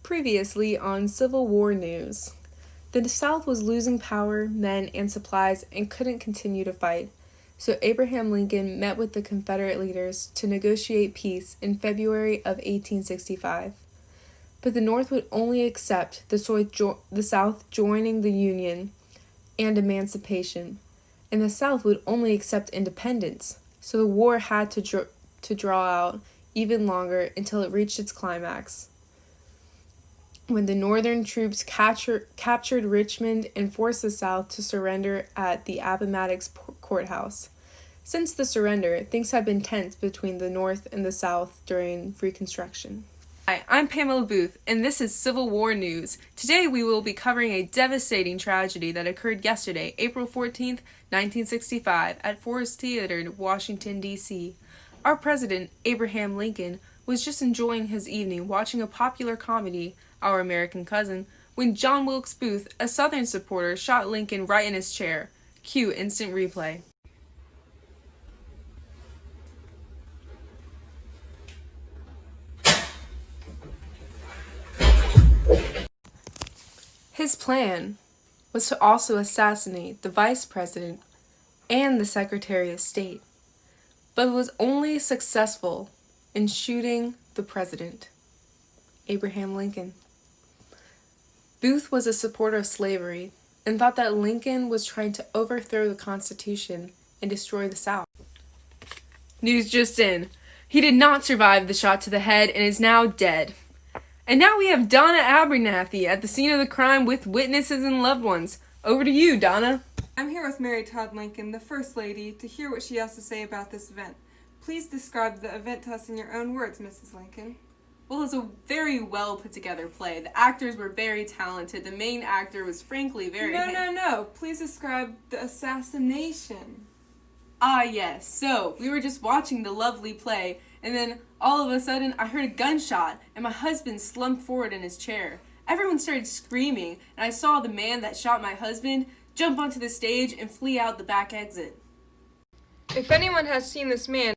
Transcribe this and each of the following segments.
Previously on Civil War News. The South was losing power, men, and supplies and couldn't continue to fight. So Abraham Lincoln met with the Confederate leaders to negotiate peace in February of 1865. But the North would only accept the South joining the Union and emancipation, and the South would only accept independence. So the war had to draw out even longer until it reached its climax, when the Northern troops captured Richmond and forced the South to surrender at the Appomattox Courthouse. Since the surrender, things have been tense between the North and the South during Reconstruction. Hi, I'm Pamela Booth, and this is Civil War News. Today we will be covering a devastating tragedy that occurred yesterday, April 14th, 1965, at Forest Theater, Washington, D.C. Our president, Abraham Lincoln, was just enjoying his evening watching a popular comedy, Our American Cousin, when John Wilkes Booth, a Southern supporter, shot Lincoln right in his chair. Cue instant replay. His plan was to also assassinate the Vice President and the Secretary of State, but was only successful in shooting the President, Abraham Lincoln. Booth was a supporter of slavery and thought that Lincoln was trying to overthrow the Constitution and destroy the South. News just in. He did not survive the shot to the head and is now dead. And now we have Donna Abernathy at the scene of the crime with witnesses and loved ones. Over to you, Donna. I'm here with Mary Todd Lincoln, the First Lady, to hear what she has to say about this event. Please describe the event to us in your own words, Mrs. Lincoln. Well, it was a very well put together play. The actors were very talented. The main actor was frankly very... No. Please describe the assassination. Ah, yes. So, we were just watching the lovely play, and then all of a sudden I heard a gunshot, and my husband slumped forward in his chair. Everyone started screaming, and I saw the man that shot my husband jump onto the stage and flee out the back exit. If anyone has seen this man,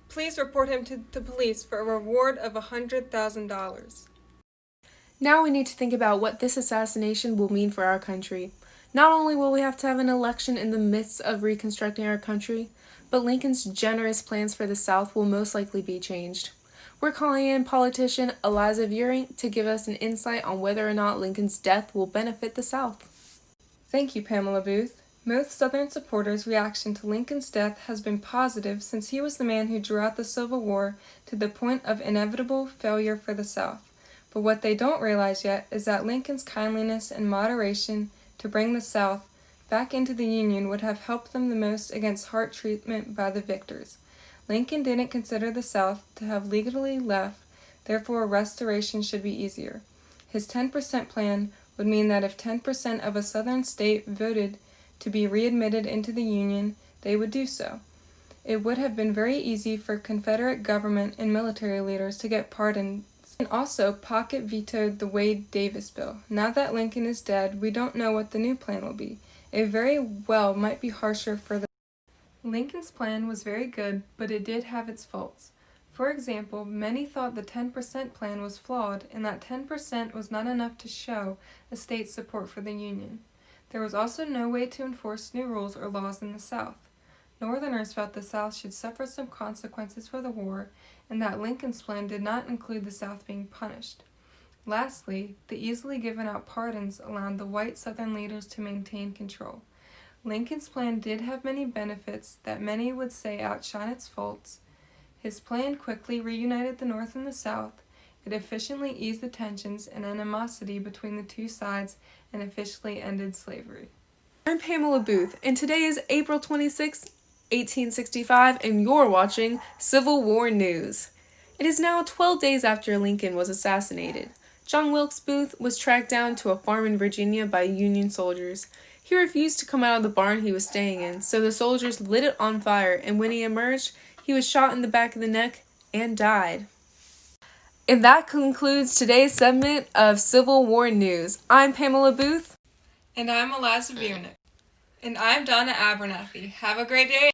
please report him to the police for a reward of $100,000. Now we need to think about what this assassination will mean for our country. Not only will we have to have an election in the midst of reconstructing our country, but Lincoln's generous plans for the South will most likely be changed. We're calling in politician Eliza Viering to give us an insight on whether or not Lincoln's death will benefit the South. Thank you, Pamela Booth. Most Southern supporters' reaction to Lincoln's death has been positive, since he was the man who drew out the Civil War to the point of inevitable failure for the South. But what they don't realize yet is that Lincoln's kindliness and moderation to bring the South back into the Union would have helped them the most against harsh treatment by the victors. Lincoln didn't consider the South to have legally left, therefore restoration should be easier. His 10% plan would mean that if 10% of a Southern state voted to be readmitted into the Union, they would do so. It would have been very easy for Confederate government and military leaders to get pardons, and also pocket vetoed the Wade-Davis bill. Now that Lincoln is dead, we don't know what the new plan will be. It very well might be harsher for the... Lincoln's plan was very good, but it did have its faults. For example, many thought the 10% plan was flawed, and that 10% was not enough to show the state's support for the Union. There was also no way to enforce new rules or laws in the South. Northerners felt the South should suffer some consequences for the war, and that Lincoln's plan did not include the South being punished. Lastly, the easily given out pardons allowed the white Southern leaders to maintain control. Lincoln's plan did have many benefits that many would say outshine its faults. His plan quickly reunited the North and the South. It efficiently eased the tensions and animosity between the two sides and officially ended slavery. I'm Pamela Booth, and today is April 26, 1865, and you're watching Civil War News. It is now 12 days after Lincoln was assassinated. John Wilkes Booth was tracked down to a farm in Virginia by Union soldiers. He refused to come out of the barn he was staying in, so the soldiers lit it on fire, and when he emerged, he was shot in the back of the neck and died. And that concludes today's segment of Civil War News. I'm Pamela Booth. And I'm Eliza Viernick. And I'm Donna Abernathy. Have a great day.